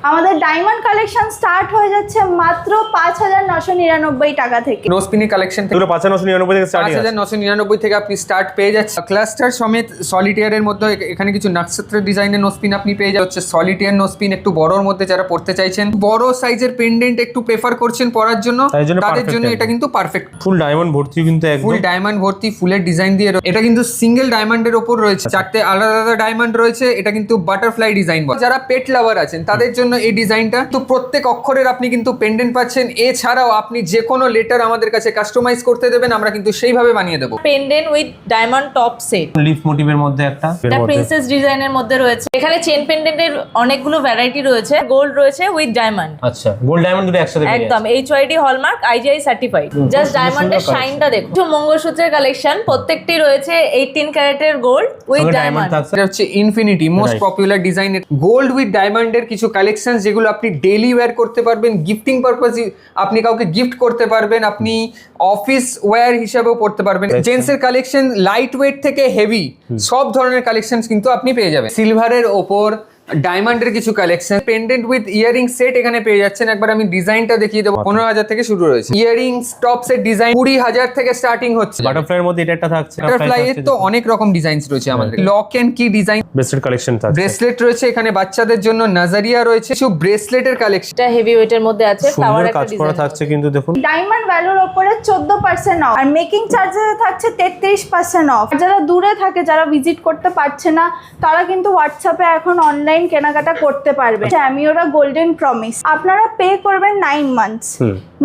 আমাদের diamond collection start হয়ে যাচ্ছে মাত্র 5999 টাকা থেকে। নোস্পিনি কালেকশন থেকে 5999 থেকে স্টার্ট 5999 থেকে আপনি স্টার্ট পেয়ে যাচ্ছেন। ক্লাস্টার সমেত সলিটিয়ারের মধ্যে এখানে কিছু নক্ষত্র ডিজাইনের নোস্পিন আপনি পেয়ে যাচ্ছে। সলিটিয়ার নোস্পিন একটু বড়র মধ্যে যারা পড়তে চাইছেন, বড় সাইজের পেন্ডেন্ট একটু প্রেফার করছেন পরার জন্য, তাদের জন্য এটা কিন্তু পারফেক্ট। ফুল ডায়মন্ড ভর্তি, কিন্তু ফুল ডায়মন্ড ভর্তি ফুলের ডিজাইন দিয়ে এটা কিন্তু সিঙ্গেল ডায়মন্ডের উপর রয়েছে, চারটে আলাদা আলাদা ডায়মন্ড রয়েছে। এটা কিন্তু বাটারফ্লাই ডিজাইন। যারা পেট লাভার আছেন তাদের জন্য এই ডিজাইনটা। তো প্রত্যেক অক্ষরের আপনি কিন্তু পেন্ডেন্ট পাচ্ছেন। এছাড়াও আপনি যে কোনো লেটার আমাদের কাছে কাস্টমাইজ করতে দেবেন, আমরা কিন্তু সেইভাবে বানিয়ে দেবো। Pendant with diamond top set, leaf মোটিভের মধ্যে একটা প্রিন্সেস ডিজাইনের মধ্যে রয়েছে। এখানে চেন পেন্ডেন্টের অনেকগুলো ভ্যারাইটি রয়েছে। গোল্ড রয়েছে উইথ ডায়মন্ড। আচ্ছা, গোল্ড ডায়মন্ড দুটো একসাথে একদম HYD hallmark IGI certified. Just ডায়মন্ডের শাইনটা দেখুন। কিছু মঙ্গলসূত্রের কালেকশন, প্রত্যেকটি রয়েছে 18 ক্যারেটের গোল্ড উইথ ডায়মন্ড। এটা হচ্ছে ইনফিনিটি মোস্ট পপুলার ডিজাইনের গোল্ড উইথ ডায়মন্ডের কিছু কালেকশন, যেগুলো আপনি ডেইলি ওয়্যার করতে পারবেন, গিফটিং পারপাস আপনি কাউকে গিফট করতে পারবেন, আপনি অফিস ওয়্যার হিসাবেও পড়তে পারবেন। জেন্টসের কালেকশন লাইট ওয়েট থেকে হেভি সব ধরনের কালেকশন কিন্তু আপনি পেয়ে যাবেন। সিলভারের ওপর ডায়মন্ডের কিছু collection, pendant with earring set এখানে পেয়ে যাচ্ছেন। একবার আমি ডিজাইনটা দেখিয়ে দেবো। 15,000 থেকে শুরু রয়েছে। ইয়ারিং টপ সেট ডিজাইন 20,000 থেকে স্টার্টিং হচ্ছে। বাটারফ্লাই এর মধ্যে এটা একটা থাকছে। বাটারফ্লাই এর তো অনেক রকম ডিজাইনস রয়েছে আমাদের। লক এন্ড কি ডিজাইন ব্রেসলেট কালেকশন থাকছে। ব্রেসলেট রয়েছে এখানে বাচ্চাদের জন্য, নাজারিয়া রয়েছে, কিছু ব্রেসলেটের কালেকশন। এটা হেভি ওয়েটের মধ্যে আছে, ফ্লাওয়ার একটা কাজ করা ডিজাইন থাকছে কিন্তু দেখুন। ডায়মন্ড ভ্যালুর উপরে 14% অফ আর মেকিং চার্জে থাকছে 33% অফ। যারা দূরে থাকে, যারা ভিজিট করতে পারছে না, তারা কিন্তু হোয়াটসঅ্যাপে এখন অনলাইন কেনাকাটা করতে পারবে। অ্যামিওরা গোল্ডেন প্রমিস আপনারা পে করবেন 9 মান্থস,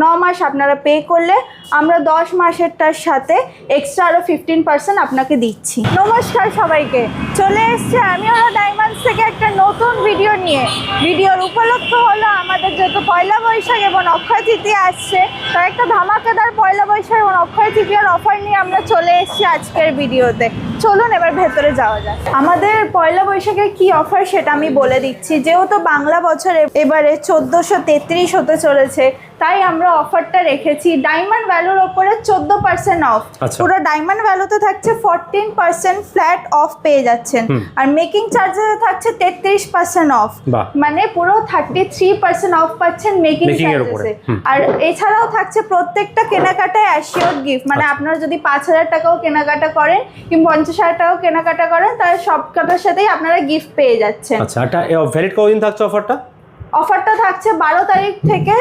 9 মাস আপনারা পে করলে আমরা 10 মাসেরটার সাথে এক্সট্রা আরো 15% আপনাকে দিচ্ছি। নমস্কার সবাইকে, চলে এসছে অ্যামিওরা ডায়মন্ডস থেকে একটা নতুন ভিডিও নিয়ে। ভিডিওর উপলক্ষ হলো আমাদের যেহেতু পয়লা বৈশাখ এবং অক্ষয় তৃতীয়া আসছে, তার একটা ধামাকেদার পয়লা বৈশাখ এবং অক্ষয় তৃতীয়ার অফার নিয়ে আমরা চলে এসেছি আজকের ভিডিওতে। চলুন এবার ভেতরে যাওয়া যাক। আমাদের পয়লা বৈশাখের কি অফার সেটা আমি বলে দিচ্ছি। যেহেতু বাংলা বছর এবারে 1433 হতে চলেছে, তাই আমরা অফারটা রেখেছি ডায়মন্ড ভ্যালুর ওপরে 14% অফ। পুরো ডায়মন্ড ভ্যালুতে থাকছে 14% ফ্ল্যাট অফ পেয়ে যাচ্ছেন। আর মেকিং চার্জে থাকছে 33% অফ, মানে পুরো 33% অফ পাচ্ছেন মেকিং চার্জে। আর এছাড়াও থাকছে প্রত্যেকটা কেনাকাটায় অ্যাসিওর গিফট, মানে আপনারা যদি 5,000 টাকাও কেনাকাটা করেন কিংবা 50,000 টাকাও কেনাকাটা করেন, তাহলে সব কটার সাথেই আপনারা গিফট পেয়ে যাচ্ছেন। আচ্ছা, এটা ভ্যালিড কতদিন থাকছে অফারটা? অফারটা থাকছে 12 তারিখ থেকে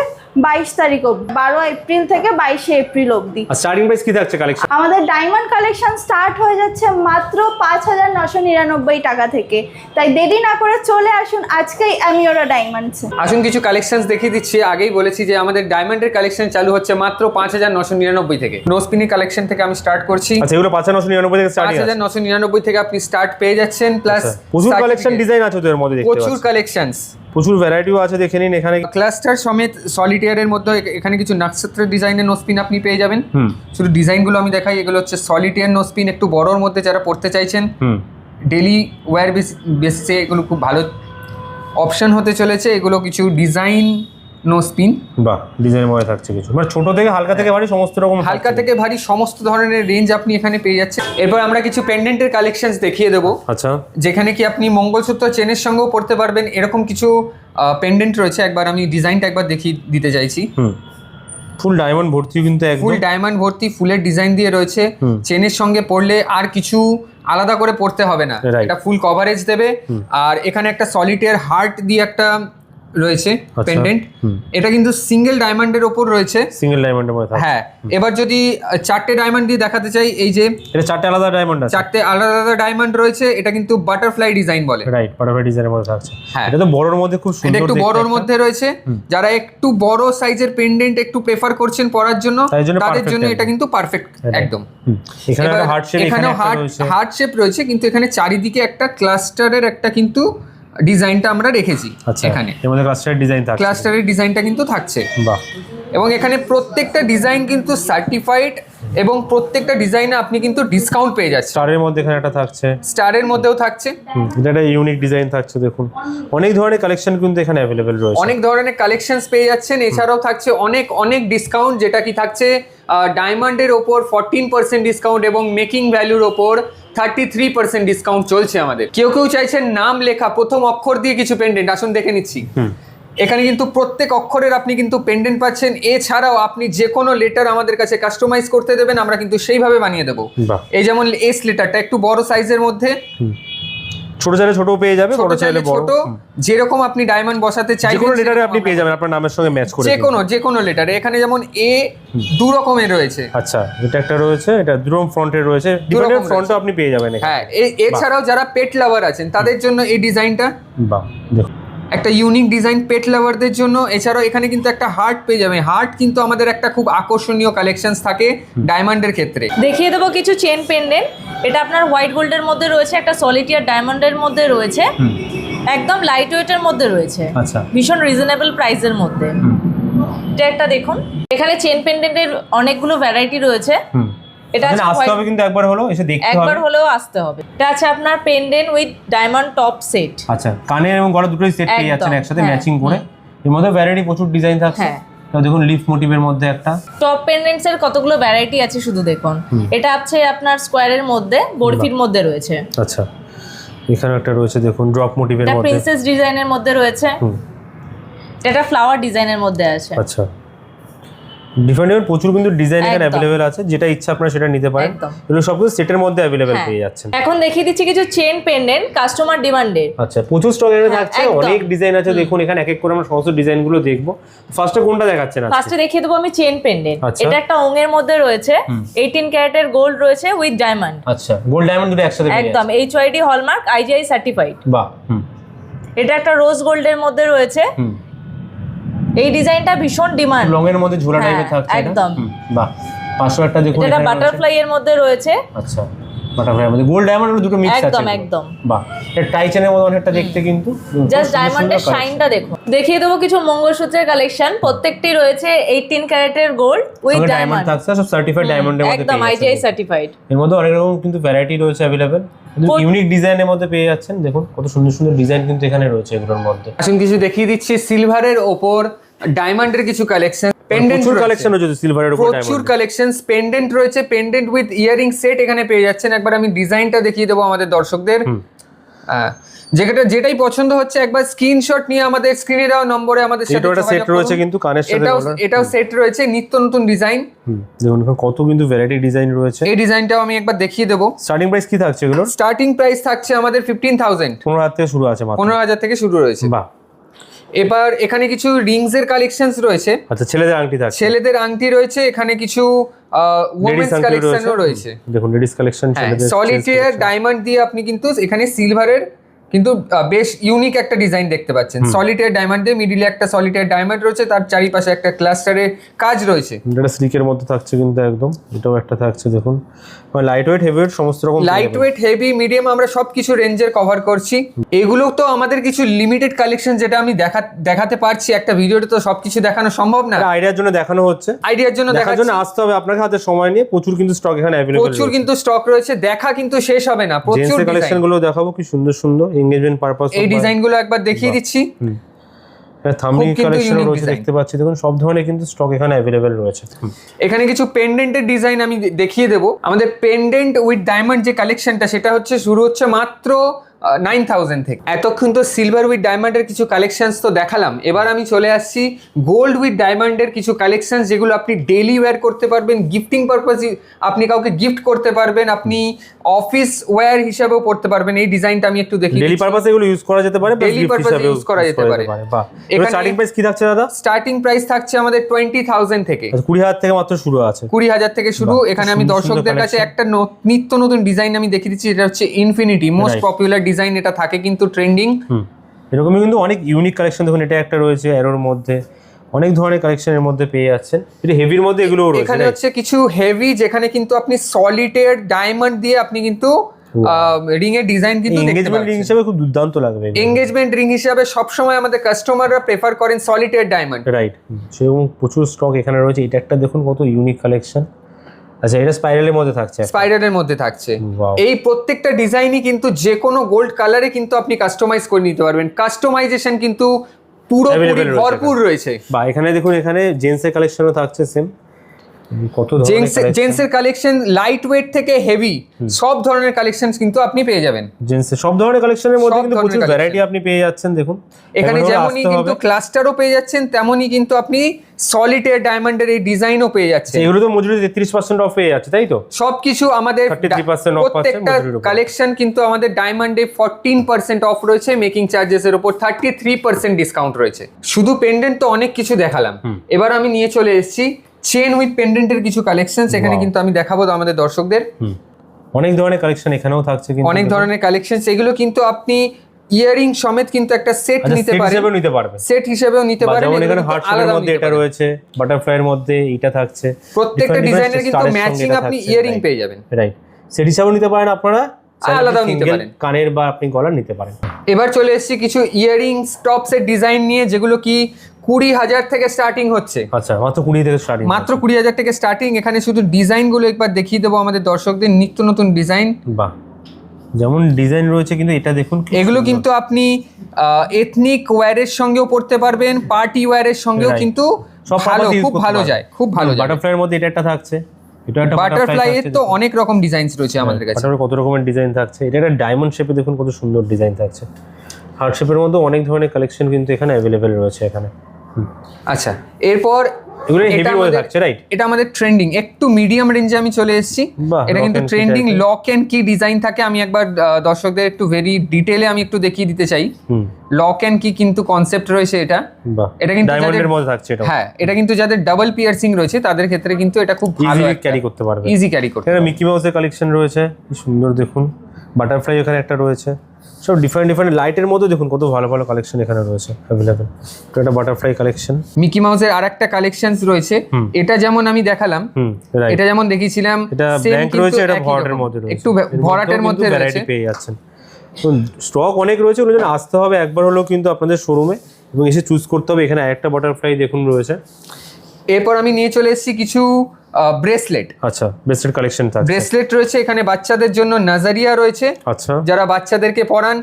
22 তারিখ অবধি, 12 এপ্রিল থেকে 22 এপ্রিল অবধি। স্টার্টিং প্রাইস কি থাকছে কালেকশন? আমাদের ডায়মন্ড কালেকশন স্টার্ট হয়ে যাচ্ছে মাত্র 5999 টাকা থেকে। তাই দেরি না করে চলে আসুন আজকেই অ্যামিওরা ডায়মন্ডসে। আসুন কিছু কালেকশনস দেখিয়ে দিচ্ছি। আগেই বলেছি যে আমাদের ডায়মন্ডের কালেকশন চালু হচ্ছে মাত্র 5999 থেকে। নোস্পিনি কালেকশন থেকে আমি স্টার্ট করছি। আচ্ছা, এগুলো 5999 থেকে স্টার্ট। 5999 থেকে আপনি স্টার্ট পেয়ে যাচ্ছেন। প্লাস প্রচুর কালেকশন ডিজাইন আছে তো এর মধ্যে, দেখতে পাচ্ছেন প্রচুর কালেকশনস, প্রচুর ভ্যারাইটিও আছে। দেখে নিন এখানে ক্লাস্টার সমেত সলিটিয়ারের মধ্যে এখানে কিছু নক্ষত্র ডিজাইনের নোস্পিন আপনি পেয়ে যাবেন। শুধু ডিজাইনগুলো আমি দেখাই। এগুলো হচ্ছে সলিটিয়ার নোস্পিন, একটু বড়র মধ্যে যারা পড়তে চাইছেন, ডেলি ওয়্যার বেসিসে এগুলো খুব ভালো অপশন হতে চলেছে। এগুলো কিছু ডিজাইন নোস্পিন। বাহ, ডিজাইনের মধ্যে থাকছে কিছু, মানে ছোট থেকে হালকা থেকে ভারী সমস্ত রকম, হালকা থেকে ভারী সমস্ত ধরনের রেঞ্জ আপনি এখানে পেয়ে যাচ্ছেন। এরপর আমরা কিছু পেন্ডেন্টের কালেকশনস দেখিয়ে দেবো। আচ্ছা, যেখানে কি আপনি মঙ্গলসূত্র চেনের সঙ্গেও পড়তে পারবেন। এরকম কিছু পেন্ডেন্ট রয়েছে। একবার আমি ডিজাইনটা একবার দেখিয়ে দিতে চাইছি। ফুল ডায়মন্ড ভর্তি, কিন্তু ফুল ডায়মন্ড ভর্তি ফুলের ডিজাইন দিয়ে রয়েছে। চেনের সঙ্গে পড়লে আর কিছু আলাদা করে পড়তে হবে না, এটা ফুল কভারেজ দেবে। আর এখানে একটা সলিটিয়ার হার্ট দিয়ে একটা রয়েছে পেন্ডেন্ট। এটা কিন্তু সিঙ্গেল ডায়মন্ডের ওপর রয়েছে, সিঙ্গেল ডায়মন্ডের মধ্যে। হ্যাঁ, এবার যদি 4টে ডায়মন্ড দিয়ে দেখাতে চাই, এই যে এটা 4টে আলাদা ডায়মন্ড আছে, 4টে আলাদা আলাদা ডায়মন্ড রয়েছে। এটা কিন্তু বাটারফ্লাই ডিজাইন বলে। রাইট, বাটারফ্লাই ডিজাইনের মধ্যে থাকছে। হ্যাঁ, এটা তো বড়র মধ্যে খুব সুন্দর, এটা একটু বড়র মধ্যে রয়েছে। যারা একটু বড় সাইজের পেন্ডেন্ট একটু প্রেফার করছেন পরার জন্য, তাদের জন্য এটা কিন্তু পারফেক্ট একদম। এখানে হার্ট শেপ, এখানেও হার্ট শেপ রয়েছে, কিন্তু এখানে চারিদিকে একটা ক্লাস্টারের একটা কিন্তু ডিজাইনটা আমরা রেখেছি। এখানে এর মধ্যে ক্লাস্টারের ডিজাইন থাকছে, ক্লাস্টারের ডিজাইনটা কিন্তু থাকছে। বাহ। এবং এখানে প্রত্যেকটা ডিজাইন কিন্তু সার্টিফাইড, এবং প্রত্যেকটা ডিজাইনে আপনি কিন্তু ডিসকাউন্ট পেয়ে যাচ্ছেন। স্টারের মধ্যে এখানে একটা থাকছে, স্টারের মধ্যেও থাকছে। এটা একটা ইউনিক ডিজাইন থাকছে। দেখুন অনেক ধরনের কালেকশন কিন্তু এখানে অ্যাভেলেবেল রয়েছে, অনেক ধরনের কালেকশনস পেয়ে যাচ্ছেন। এছাড়াও থাকছে অনেক অনেক ডিসকাউন্ট, যেটা কি থাকছে ডায়মন্ডের ওপর 14% ডিসকাউন্ট এবং মেকিং ভ্যালুর ওপর 33% ডিসকাউন্ট চলছে আমাদের। কেউ কেউ চাইছেন নাম লেখা প্রথম অক্ষর দিয়ে কিছু পেন্ডেন্ট, আসুন দেখে নিচ্ছি। এখানে কিন্তু প্রত্যেক অক্ষরের আপনি কিন্তু পেন্ডেন্ট পাচ্ছেন। এছাড়াও আপনি যে কোনো লেটার আমাদের কাছে কাস্টমাইজ করতে দেবেন, আমরা কিন্তু সেইভাবে বানিয়ে দেবো। বাহ। এই যেমন এস লেটারটা একটু বড় সাইজের মধ্যে, ছোট চাইলে ছোট পেয়ে যাবে, বড় চাইলে বড়, ছোট, যেরকম আপনি ডায়মন্ড বসাতে যে চাইবেন কোনো লেটারে আপনি পেয়ে যাবেন আপনার নামের সঙ্গে ম্যাচ করে। যে কোনো লেটারে। এখানে যেমন এ দু রকমের রয়েছে। আচ্ছা, এটা একটা রয়েছে, এটা দুরকম ফ্রন্টে রয়েছে, ডিফারেন্ট ফ্রন্টও আপনি পেয়ে যাবেন এখানে। হ্যাঁ, এছাড়াও যারা পেট লাভার আছেন তাদের জন্য এই ডিজাইনটা বাহ, দেখুন একটা ইউনিক ডিজাইন পেট লাভারদের জন্য। এছাড়াও এখানে কিন্তু একটা হার্ট পেয়ে যাবে। হার্ট কিন্তু আমাদের একটা খুব আকর্ষণীয় কালেকশনস থাকে ডায়মন্ডের ক্ষেত্রে। দেখিয়ে দেবো কিছু চেন পেন্ডেন্ট। এটা আপনার হোয়াইট গোল্ডের মধ্যে রয়েছে, একটা সলিটিয়ার ডায়মন্ডের মধ্যে রয়েছে, একদম লাইট ওয়েটের মধ্যে রয়েছে, আচ্ছা, ভীষণ রিজনেবল প্রাইসের মধ্যে। এটা একটা দেখুন, এখানে চেন পেন্ডেন্টের অনেকগুলো ভ্যারাইটি রয়েছে। এটা এখানে আছে আসতে হবে কিন্তু একবার হলো এসে দেখতে হবে, একবার হলেও আসতে হবে। এটা আছে আপনার pendant with diamond top set. আচ্ছা, কানের এবং গলার দুটোই সেট পেয়ে যাচ্ছেন একদম, একসাথে হ্যাঁ, ম্যাচিং করে। এর মধ্যে ভ্যারাইটি প্রচুর ডিজাইন থাকছে। হ্যাঁ। তো দেখুন লিফ মোটিভের মধ্যে একটা টপ পেন্ডেন্টস এর কতগুলো ভ্যারাইটি আছে শুধু দেখুন। এটা আছে আপনার স্কোয়ারের মধ্যে, বরফির মধ্যে রয়েছে। আচ্ছা, এখানে একটা রয়েছে দেখুন ড্রপ মোটিভের এটা মধ্যে, প্রিন্সেস ডিজাইনের মধ্যে রয়েছে। এটা ফ্লাওয়ার ডিজাইনের মধ্যে আছে। আচ্ছা, ডিফারেন্ট প্রচুর কিন্তু ডিজাইন এখানে একদম। অ্যাভেলেবেল আছে, যেটা ইচ্ছা আপনারা সেটা নিতে পারেন। একদম। এগুলো সবগুলো সেটের মধ্যে অ্যাভেলেবেল হ্যাঁ। পেয়ে যাচ্ছেন। এখন দেখিয়ে দিচ্ছি কিছু চেন পেন্ডেন্ট কাস্টমার ডিমান্ডেড। আচ্ছা, প্রচুর স্টক এখানে হ্যাঁ, থাকছে, একদম। অনেক ডিজাইন আছে। দেখুন এখানে এক এক করে আমরা সমস্ত ডিজাইনগুলো দেখবো। ফার্স্টে কোনটা দেখাচ্ছেন আজকে? ফার্স্টে দেখিয়ে দেবো আমি চেন পেন্ডেন্ট। আচ্ছা। এটা একটা ওঙের মধ্যে রয়েছে, 18 ক্যারেটের গোল্ড রয়েছে উইথ ডায়মন্ড। আচ্ছা, গোল্ড ডায়মন্ড দুটো একসাথে পেয়ে একদম HYD হলমার্ক IGI সার্টিফাইড। যাচ্ছেন। বাহ, এটা একটা রোজ গোল্ডের মধ্যে রয়েছে। এই ডিজাইনটা ভীষণ ডিমান্ড। লং এর মধ্যে ঝোলা হ্যাঁ, টাইপের থাকছে এটা। একদম। বাহ, পাঁচশো একটা দেখুন এটা এখানে রয়েছে। বাটারফ্লাই এর মধ্যে রয়েছে। আচ্ছা, বাটারফ্লাইয়ের মধ্যে গোল্ড ডায়মন্ড দুটো মিক্স আছে। একদম, একদম। বাহ, এটা টাই চেনের মতো অনেকটা দেখতে কিন্তু। জাস্ট ডায়মন্ডের শাইনটা দেখুন। দেখিয়ে দেবো কিছু মঙ্গলসূত্রের কালেকশন। প্রত্যেকটি রয়েছে 18 ক্যারেটের গোল্ড উইথ ডায়মন্ড ডায়মন্ড। থাকছে, সব সার্টিফাইড ডায়মন্ডের মধ্যে একদম পেয়ে IGI যাচ্ছেন। সার্টিফাইড। এর মধ্যে অনেক রকম কিন্তু ভ্যারাইটি রয়েছে অ্যাভেলেবেল, ইউনিক ডিজাইনের মধ্যে পেয়ে যাচ্ছেন। দেখুন কত সুন্দর সুন্দর ডিজাইন কিন্তু এখানে রয়েছে এগুলোর মধ্যে। আসুন কিছু দেখিয়ে দিচ্ছি সিলভারের ওপর ডায়মন্ডের কিছু কালেকশন। পেন্ডেন্ট প্রচুর কালেকশন রয়েছে সিলভারের উপর প্রচুর কালেকশন। পেন্ডেন্ট রয়েছে, পেন্ডেন্ট উইথ ইয়ারিং সেট এখানে পেয়ে যাচ্ছেন। একবার আমি ডিজাইনটা দেখিয়ে দেবো আমাদের দর্শকদের। যেটাই পছন্দ হচ্ছে একবার স্ক্রিনশট নিয়ে আমাদের স্ক্রিনে দেওয়া নম্বরে আমাদের সাথে এটা সেট রয়েছে কিন্তু কানের সাথে এটাও সেট রয়েছে, নিত্য নতুন ডিজাইন। দেখুন কত কিন্তু ভ্যারাইটি ডিজাইন রয়েছে। এই ডিজাইনটাও আমি একবার দেখিয়ে দেবো। স্টার্টিং প্রাইস কি থাকছে এগুলোর? স্টার্টিং প্রাইস থাকছে আমাদের 15,000, 15,000 থেকে শুরু আছে মাত্র। 15,000 থেকে শুরু রয়েছে। বাহ। এবার এখানে কিছু রিংস এর কালেকশনস রয়েছে। আচ্ছা, ছেলেদের আংটি থাকছে, ছেলেদের আংটি রয়েছে। এখানে কিছু ওমেন্স কালেকশনও রয়েছে। দেখুন লেডিস কালেকশন ছেলেদের সলিটেয়ার ডায়মন্ড দিয়ে আপনি কিন্তু এখানে সিলভারের কিন্তু বেশ ইউনিক একটা ডিজাইন দেখতে পাচ্ছেন। সলিটেয়ার ডায়মন্ড দিয়ে মিডিলে একটা সলিটেয়ার ডায়মন্ড রয়েছে, তার চারিপাশে একটা ক্লাস্টারের কাজ রয়েছে। এটা স্লিকের মধ্যে থাকছে কিন্তু একদম। এটাও একটা থাকছে দেখুন, লাইট ওয়েট হেভি ওয়েট সমস্ত রকম। লাইট ওয়েট হেভি মিডিয়াম আমরা সবকিছু রেঞ্জের কভার করছি। এগুলো তো আমাদের কিছু লিমিটেড কালেকশন, যেটা আমি দেখাতে পারছি। একটা ভিডিওতে তো সবকিছু দেখানো সম্ভব না, আইডিয়ার জন্য দেখানো হচ্ছে। আইডিয়ার জন্য দেখার জন্য আসতে হবে আপনাকে, হাতে সময় নিয়ে। প্রচুর কিন্তু স্টক এখানে অ্যাভেলেবল, প্রচুর কিন্তু স্টক রয়েছে, দেখা কিন্তু শেষ হবে না। প্রচুর জেন্টসের কালেকশন গুলো দেখাবো, কি সুন্দর সুন্দর এনগেজমেন্ট পারপাস। এই ডিজাইনগুলো একবার দেখিয়ে দিচ্ছি। থাম্বনেল কিন্তু কালেকশন unique রয়েছে, design। দেখতে পাচ্ছি দেখুন সব ধরনের কিন্তু স্টক এখানে অ্যাভেলেবল রয়েছে। এখানে কিছু পেন্ডেন্টের ডিজাইন আমি দেখিয়ে দেবো। আমাদের পেন্ডেন্ট উইথ ডায়মন্ড যে কালেকশনটা, সেটা হচ্ছে শুরু হচ্ছে মাত্র 9,000 থেকে। এতক্ষণ তো সিলভার উইথ ডায়মন্ডের কিছু কালেকশনস তো দেখালাম। এবার আমি চলে আসছি গোল্ড উইথ ডায়মন্ডের কিছু কালেকশনস, যেগুলো আপনি ডেইলি ওয়্যার করতে পারবেন, গিফটিং পারপাসে আপনি কাউকে গিফট করতে পারবেন, আপনি অফিস ওয়্যার হিসাবেও পড়তে পারবেন। এই ডিজাইনটা আমি একটু দেখি। ডেইলি পারপাসে এগুলো ইউজ করা যেতে পারে, Daily purpose use করা যেতে পারে। বাহ। এখানে স্টার্টিং প্রাইস কি থাকছে দাদা? স্টার্টিং প্রাইস থাকছে আমাদের 20,000 থেকে। 20,000 থেকে মাত্র শুরু আছে। 20,000 থেকে শুরু। বাহ, এখানে আমি সুন্দর দর্শকদের সুন্দর কাছে collection। একটা নিত্য নতুন ডিজাইন আমি দেখিয়ে দিচ্ছি। এটা হচ্ছে infinity, most Right. Popular design. এটা থাকে কিন্তু ট্রেন্ডিং। এরকমই কিন্তু অনেক ইউনিক কালেকশন দেখুন। এটা একটা রয়েছে অ্যারোর মধ্যে, অনেক ধরনের কালেকশনের মধ্যে পেয়ে যাচ্ছেন। এটা হেভির মধ্যে এগুলোও রয়েছে। এখানে হচ্ছে কিছু হেভি, যেখানে কিন্তু আপনি সলিটেয়ার ডায়মন্ড দিয়ে আপনি কিন্তু রিং এর ডিজাইন কিন্তু দেখতে এনগেজমেন্ট রিং পাচ্ছেন। হিসেবে খুব দুর্দান্ত লাগবে। এনগেজমেন্ট রিং হিসাবে সবসময় আমাদের কাস্টমাররা প্রেফার করেন সলিটেয়ার ডায়মন্ড। রাইট, সেরকম প্রচুর স্টক এখানে রয়েছে। এটা একটা দেখুন কত ইউনিক কালেকশন। আচ্ছা, এটা স্পাইরালের মধ্যে থাকছে, স্পাইডারের মধ্যে থাকছে। Wow. এই প্রত্যেকটা ডিজাইনই কিন্তু যে কোনো গোল্ড কালারে কিন্তু আপনি কাস্টমাইজ করে নিতে পারবেন। কাস্টমাইজেশন কিন্তু পুরোপুরি Available রয়েছে ভরপুর রয়েছে। বা এখানে দেখুন, এখানে জেন্টসের কালেকশনও থাকছে সেম। কত ধরনের জেন্টসের কালেকশন লাইট ওয়েট থেকে হেভি সব ধরনের কালেকশন কিন্তু আপনি পেয়ে যাবেন। জেন্টসের সব ধরনের কালেকশনের মধ্যে সব কিন্তু ধরনের প্রচুর collection। ভ্যারাইটি আপনি পেয়ে যাচ্ছেন। দেখুন এখানে এখন যেমনই আসতে কিন্তু হবে। ক্লাস্টারও পেয়ে যাচ্ছেন, তেমনই কিন্তু আপনি সলিটের ডায়মন্ডের এই ডিজাইনও পেয়ে যাচ্ছেন। এগুলো তো মজুরি 33% অফ পেয়ে যাচ্ছে, তাই তো? সবকিছু আমাদের 33% off প্রত্যেকটা পাচ্ছেন মজুরির উপর। কালেকশন কিন্তু আমাদের ডায়মন্ডে 14% অফ রয়েছে, মেকিং চার্জেস এর উপর 33% ডিসকাউন্ট রয়েছে। শুধু পেন্ডেন্ট তো অনেক কিছু দেখালাম, এবার আমি নিয়ে চলে এসেছি চেন উইথ পেন্ডেন্টের কিছু কালেকশন। এখানে কিন্তু আমি দেখাবো তো আমাদের দর্শকদের অনেক ধরনের কালেকশন এখানেও থাকছে, কিন্তু অনেক ধরনের কালেকশন। এগুলো কিন্তু আপনি ইয়ারিং সমেত কিন্তু একটা সেট নিতে পারেন, সেট হিসেবেও নিতে পারেন। যেমন এখানে হার্ট শেপের মধ্যে এটা রয়েছে, বাটারফ্লাইয়ের মধ্যে এটা থাকছে। প্রত্যেকটা ডিজাইনের কিন্তু ম্যাচিং আপনি ইয়ারিং পেয়ে যাবেন। রাইট, সেট হিসাবেও নিতে পারেন আপনারা, আলাদাও নিতে পারেন, কানের বা আপনি গলার নিতে পারেন। এবার চলে এসেছি কিছু ইয়ারিংস টপস এর ডিজাইন নিয়ে, যেগুলো কি 20,000 থেকে স্টার্টিং হচ্ছে। আচ্ছা, মাত্র 20 থেকে স্টার্টিং, মাত্র 20,000 থেকে স্টার্টিং। এখানে শুধু ডিজাইনগুলো একবার দেখিয়ে দেবো আমাদের দর্শকদের, নিত্য নতুন ডিজাইন। বাহ, যেমন ডিজাইন রয়েছে কিন্তু এটা দেখুন, এগুলো কিন্তু আপনি এথনিক ওয়্যারের সঙ্গেও পড়তে পারবেন, পার্টি ওয়্যারের সঙ্গেও কিন্তু সব ভালো, খুব ভালো যায়, খুব ভালো যায়। বাটারফ্লাইয়ের মধ্যে এটা একটা থাকছে, এটা একটা বাটারফ্লাই এর তো অনেক রকম ডিজাইনস রয়েছে আমাদের কাছে। বাটারফ্লাই কত রকমের ডিজাইন থাকছে। এটা একটা ডায়মন্ড শেপে দেখুন কত সুন্দর ডিজাইন থাকছে। হার্ট শেপের মধ্যে অনেক ধরনের কালেকশন কিন্তু এখানে অ্যাভেলেবেল রয়েছে এখানে। আচ্ছা, এরপর এগুলো হেভি ওয়ে থাকছে, রাইট? এটা আমাদের ট্রেন্ডিং, একটু মিডিয়াম রেঞ্জে আমি চলে এসেছি। এটা কিন্তু ট্রেন্ডিং লক এন্ড কি ডিজাইন থাকে। আমি একবার দর্শকদের একটু ভেরি ডিটেইলে আমি একটু দেখিয়ে দিতে চাই। লক এন্ড কি কিন্তু কনসেপ্ট রয়েছে এটা। এটা কিন্তু ডায়মন্ডের মধ্যে থাকছে এটা। হ্যাঁ, এটা কিন্তু যাদের ডাবল পিয়ার্সিং রয়েছে তাদের ক্ষেত্রে কিন্তু এটা খুব ভালো ক্যারি করতে পারবে, ইজি ক্যারি করতে। এখানে মিকি মাউসের কালেকশন রয়েছে, কি সুন্দর দেখুন। বাটারফ্লাই এখানে একটা রয়েছে, সব ডিফারেন্ট ডিফারেন্ট লাইটের মধ্যে দেখুন কত ভালো ভালো কালেকশন এখানে রয়েছে অ্যাভেলেবেল। এটা বাটারফ্লাই কালেকশন। মিকি মাউসের আরেকটা কালেকশনস রয়েছে, এটা যেমন আমি দেখালাম, এটা যেমন দেখিয়েছিলাম, এটা ব্ল্যাঙ্ক রয়েছে, এটা ভরাটের মধ্যে রয়েছে, একটু ভরাটের মধ্যে রয়েছে। পেয়ে যাচ্ছেন, স্টক অনেক রয়েছে, ওই জন্য আসতে হবে একবার হলেও কিন্তু আপনাদের শোরুমে, এবং এসে চুজ করতে হবে। এখানে আরেকটা বাটারফ্লাই দেখুন রয়েছে। এরপর আমি নিয়ে চলে এসেছি কিছু ব্রেসলেট। আচ্ছা, ব্রেসলেট কালেকশন থাকছে। ব্রেসলেট রয়েছে এখানে, বাচ্চাদের জন্য নাজারিয়া রয়েছে। আচ্ছা, যারা বাচ্চাদেরকে পরান,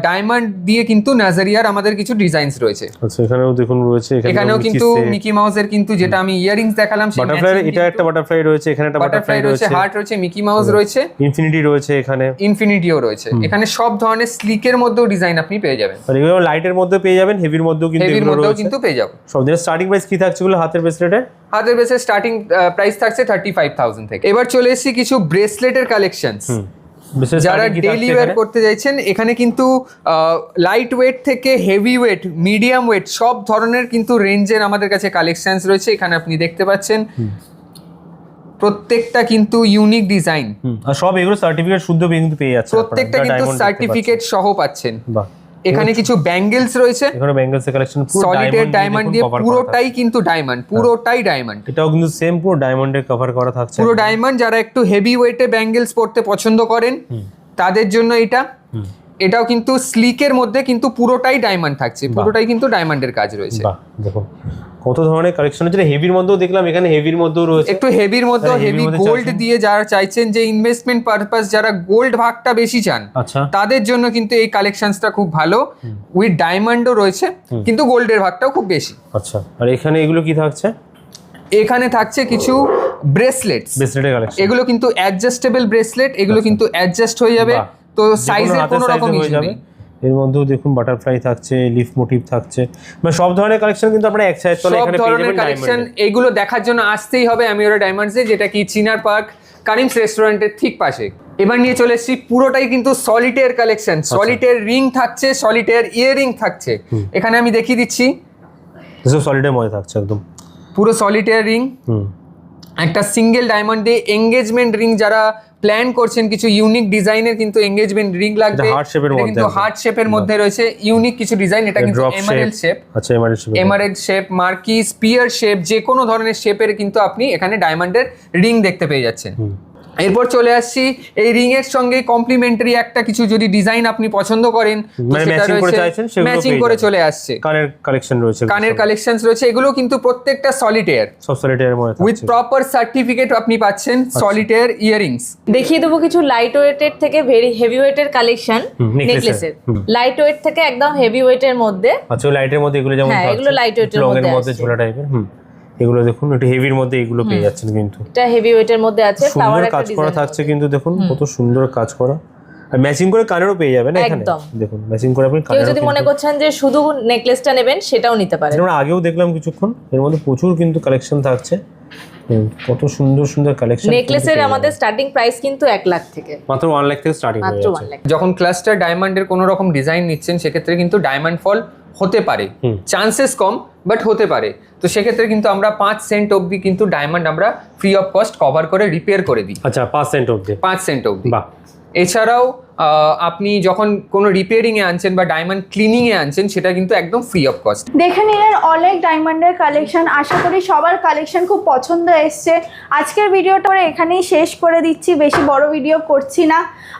ডায়মন্ড দিয়ে কিন্তু নাজারিয়ার আমাদের কিছু ডিজাইনস রয়েছে। আচ্ছা, এখানেও দেখুন রয়েছে, এখানেও কিন্তু মিকি মাউসের কিন্তু যেটা আমি ইয়ারিংস দেখালাম, সেই বাটারফ্লাই, এটা একটা বাটারফ্লাই রয়েছে, এখানে একটা বাটারফ্লাই রয়েছে, হার্ট রয়েছে, মিকি মাউস রয়েছে, ইনফিনিটি রয়েছে, এখানে ইনফিনিটিও রয়েছে। এখানে সব ধরনের স্লিকের মধ্যেও ডিজাইন আপনি পেয়ে যাবেন, আর এগুলো লাইটের মধ্যে পেয়ে যাবেন, হেভির মধ্যেও কিন্তু হেভির এগুলো মধ্যেও রয়েছে। কিন্তু পেয়ে যাবেন। সব দিনের স্টার্টিং প্রাইস কি থাকছে এগুলো হাতের ব্রেসলেটে? হাতের ব্রেসলেট স্টার্টিং প্রাইস থাকছে 35,000 থেকে। এবার চলে এসেছি কিছু ব্রেসলেটের কালেকশনস, যারা ডেইলি ওয়্যার করতে চাইছেন। এখানে কিন্তু লাইট ওয়েট থেকে হেভি ওয়েট, মিডিয়াম ওয়েট সব ধরনের কিন্তু রেঞ্জের আমাদের কাছে কালেকশনস রয়েছে। এখানে আপনি দেখতে পাচ্ছেন প্রত্যেকটা কিন্তু ইউনিক ডিজাইন, আর সব এগুলো সার্টিফিকেট শুদ্ধ কিন্তু পেয়ে যাচ্ছে, প্রত্যেকটা কিন্তু সার্টিফিকেট সহ পাচ্ছেন। বাহ, এখানে কিছু ব্যাঙ্গেলস রয়েছে, এখানে ব্যাঙ্গলস এর কালেকশন পুরো সলিডের ডায়মন্ড দিয়ে, পুরোটাই কিন্তু ডায়মন্ড, পুরোটাই ডায়মন্ড। এটাও কিন্তু সেম পুরো ডায়মন্ডের কভার করা থাকছে, পুরো ডায়মন্ড। যারা একটু হেভি ওয়েটে ব্যাঙ্গেলস পরতে পছন্দ করেন তাদের জন্য এটা। এটাও কিন্তু স্লিকের মধ্যে কিন্তু পুরোটাই ডায়মন্ড থাকছে, পুরোটাই কিন্তু ডায়মন্ডের কাজ রয়েছে। বাহ, দেখুন কত ধরনের কালেকশন আছে। হেভির মধ্যেও দেখলাম, এখানে হেভির মধ্যেও রয়েছে, একটু হেভির মধ্যে, হেভি গোল্ড দিয়ে যারা চাইছেন যে ইনভেস্টমেন্ট পারপাস, যারা গোল্ড ভাগটা বেশি চান, আচ্ছা, তাদের জন্য কিন্তু এই কালেকশনসটা খুব ভালো। উইথ ডায়মন্ডও রয়েছে, কিন্তু গোল্ডের ভাগটাও খুব বেশি। আচ্ছা, আর এখানে এগুলো কি থাকছে? এখানে থাকছে কিছু ব্রেসলেটস, ব্রেসলেটের কালেকশন। এগুলো কিন্তু অ্যাডজাস্টেবল ব্রেসলেট, এগুলো কিন্তু অ্যাডজাস্ট হয়ে যাবে, তো সাইজের কোনো রকম ইস্যু নেই। এর মধ্যেও দেখুন বাটারফ্লাই থাকছে, লিফ মোটিভ থাকছে, মানে সব ধরনের কালেকশন কিন্তু আপনারা এক সাইড তলে এখানে পেয়ে যাবেন। কালেকশন এইগুলো দেখার জন্য আসতেই হবে অ্যামিওরা ডায়মন্ডসে, যেটা কি চিনার পার্ক কারিমস রেস্টুরেন্টের ঠিক পাশে। এবার নিয়ে চলে এসেছি পুরোটাই কিন্তু সলিটের কালেকশন। সলিটের রিং থাকছে, সলিটের ইয়ারিং থাকছে। এখানে আমি দেখিয়ে দিচ্ছি, সব সলিটের মধ্যে থাকছে একদম পুরো সলিটের রিং। একটা সিঙ্গেল ডায়মন্ড দিয়ে এঙ্গেজমেন্ট রিং, যারা প্ল্যান করছেন কিছু ইউনিক ডিজাইনের কিন্তু এঙ্গেজমেন্ট রিং লাগবে, এটা কিন্তু হার্ট শেপের মধ্যে রয়েছে, ইউনিক কিছু ডিজাইন। এটা কিন্তু এমারেল্ড শেপ, আচ্ছা emerald shape, marquise, spear shape, যে কোনো ধরনের শেপের কিন্তু আপনি এখানে ডায়মন্ডের রিং দেখতে পেয়ে যাচ্ছেন। এরপর চলে আসছি এই রিং এর সঙ্গে কমপ্লিমেন্টারি একটা কিছু যদি ডিজাইন আপনি পছন্দ করেন, ম্যাচিং করে চলে আসছে। কানের কালেকশন রয়েছে, কানের কালেকশনস রয়েছে, এগুলো কিন্তু প্রত্যেকটা সলিটেয়ার, সব সলিটেয়ার মধ্যে উইথ প্রপার সার্টিফিকেট আপনি পাচ্ছেন। সলিটেয়ার ইয়ারিংস দেখিয়ে দেবো কিছু লাইট ওয়েটের থেকে ভেরি হেভি ওয়েটের কালেকশন নেকলেসের। লাইট ওয়েট থেকে একদম হেভি ওয়েটের মধ্যে। আচ্ছা, লাইটের মধ্যে এগুলো যেমন হ্যাঁ, এগুলো লাইট ওয়েটের মধ্যে ঝোলা টাইপের। এগুলো দেখুন একটু হেভির মধ্যে এগুলো পেয়ে যাচ্ছেন কিন্তু এটা হেভি ওয়েটের মধ্যে আছে, ফ্লাওয়ার সুন্দর একটা কাজ করা ডিজাইন থাকছে কিন্তু দেখুন কত সুন্দর কাজ করা, আর ম্যাচিং করে কানেরও পেয়ে যাবেন এখানে একদম। দেখুন ম্যাচিং করে আপনি কেউ কানেরও যদি মনে করছেন যে শুধু নেকলেসটা নেবেন সেটাও নিতে পারেন। আমরা আগেও দেখলাম কিছুক্ষণ, এর মধ্যে প্রচুর কিন্তু কালেকশন থাকছে, কত সুন্দর সুন্দর কালেকশন। নেকলেসের আমাদের স্টার্টিং প্রাইস কিন্তু 1 লাখ থেকে, মাত্র 1 লাখ থেকে স্টার্টিং হয়ে মাত্র যাচ্ছে। 1 লাখ। যখন ক্লাস্টার ডায়মন্ডের কোনো রকম ডিজাইন নিচ্ছেন সেক্ষেত্রে কিন্তু ডায়মন্ড ফল হতে পারে, চান্সেস কম বাট হতে পারে। তো সেক্ষেত্রে কিন্তু আমরা 5 সেন্ট অবধি কিন্তু ডায়মন্ড আমরা ফ্রি অফ কস্ট কভার করে রিপেয়ার করে দিই। আচ্ছা 5 সেন্ট অবধি? 5 সেন্ট অবধি। বাহ। এছাড়াও আপনি যখন কোনো রিপেয়ারিংয়ে আনছেন বা ডায়মন্ড ক্লিনিংয়ে আনছেন সেটা কিন্তু একদম ফ্রি অফ কস্ট। দেখে নিলেন অনেক ডায়মন্ডের কালেকশন, আশা করি সবার কালেকশন খুব পছন্দ এসছে। আজকের ভিডিওটা আমরা এখানেই শেষ করে দিচ্ছি, বেশি বড় ভিডিও করছি না।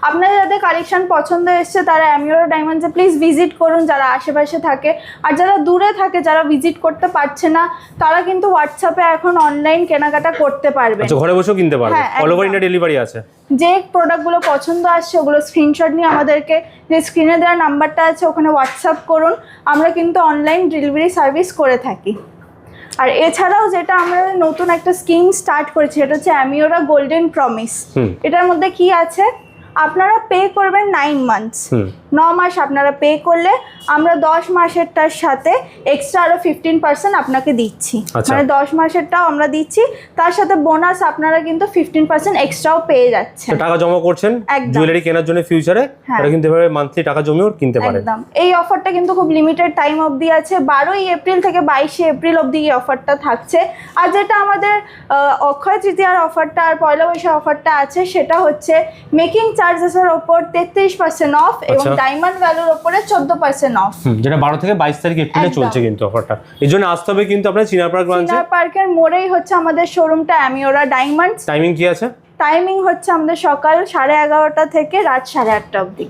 আপনাদের যাদের কালেকশন পছন্দ এসছে তারা অ্যামিওরা ডায়মন্ডসে প্লিজ ভিজিট করুন, যারা আশেপাশে থাকে। আর যারা দূরে থাকে, যারা ভিজিট করতে পারছে না, তারা কিন্তু হোয়াটসঅ্যাপে এখন অনলাইন কেনাকাটা করতে পারবে। আচ্ছা ঘরে বসেও কিনতে পারবে, হ্যাঁ, অল ওভার একদম। ইন্ডিয়া ডেলিভারি আছে। যে প্রোডাক্টগুলো পছন্দ আসছে ওগুলো স্ক্রিনশট নিয়ে আমাদেরকে যে স্ক্রিনে দেওয়া নাম্বারটা আছে ওখানে হোয়াটসঅ্যাপ করুন, আমরা কিন্তু অনলাইন ডেলিভারি সার্ভিস করে থাকি। আর এছাড়াও যেটা আমরা নতুন একটা স্কিম স্টার্ট করেছি সেটা হচ্ছে অ্যামিওরা গোল্ডেন প্রমিস। এটার মধ্যে কি আছে, আপনারা পে করবেন 9 মান্থস, 9 মাস আপনারা পে করলে আমরা 10 মাসেরটার সাথে এক্সট্রা আরো 15% আপনাকে দিচ্ছি। আচ্ছা। মানে 10 মাসেরটাও আমরা দিচ্ছি, তার সাথে বোনাস আপনারা কিন্তু 15% এক্সট্রাও পেয়ে যাচ্ছেন। তো টাকা জমা করছেন একদম। জুয়েলারি কেনার জন্য ফিউচারে, হ্যাঁ। তারা কিন্তু এভাবে মান্থলি টাকা জমিয়েও কিনতে পারেন। একদম। এই অফারটা কিন্তু খুব লিমিটেড টাইম অবধি আছে, 12ই এপ্রিল থেকে 22শে এপ্রিল অবধি এই অফারটা থাকছে। আর যেটা আমাদের অক্ষয় তৃতীয়ার অফারটা আর পয়লা বৈশাখ অফারটা আছে সেটা হচ্ছে মেকিং চার্জেসের ওপর 33% অফ এবং আচ্ছা। ডায়মন্ড ভ্যালুর ওপরে 14% অফ। যেটা 12 থেকে 22 তারিখ এপ্রিলে একদম। চলছে কিন্তু অফারটা। এই জন্য আসতে হবে কিন্তু আপনার চিনারপাড় ব্রাঞ্চে। চিনার পার্কের মোড়েই হচ্ছে আমাদের শোরুমটা অ্যামিওরা ডায়মন্ডস। টাইমিং কি আছে? টাইমিং হচ্ছে আমাদের সকাল 11:30 থেকে রাত 8:30 অবধি।